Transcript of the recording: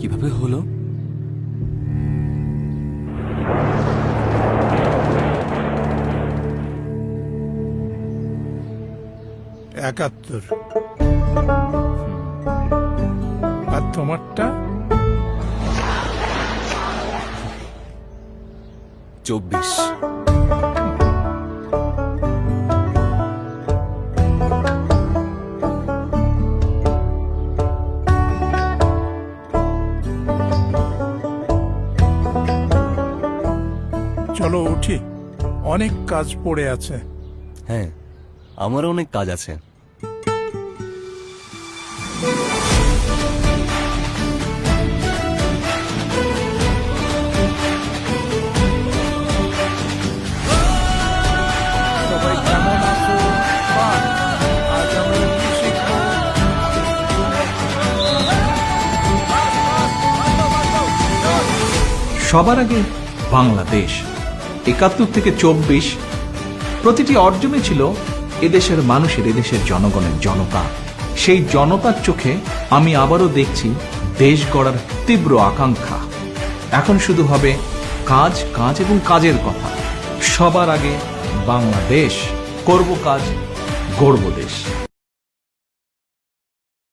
কিভাবে হলো? একাত্তর। আর তোমারটা? 24। চলো উঠি, অনেক কাজ পড়ে আছে। হ্যাঁ, আমারও অনেক কাজ আছে। সবাই কেমন আছো? বাহ, আজ আমরা কি শিখবো? সবার আগে বাংলাদেশ ৭১ থেকে ২৪, প্রতিটি অর্জনে ছিল এদেশের মানুষের, এদেশের জনগণের, জনতা। সেই জনতার চোখে আমি আবারও দেখছি দেশ গড়ার তীব্র আকাঙ্ক্ষা। এখন শুধু হবে কাজ, কাজ এবং কাজের কথা। সবার আগে বাংলাদেশ, করব কাজ, গড়ব দেশ।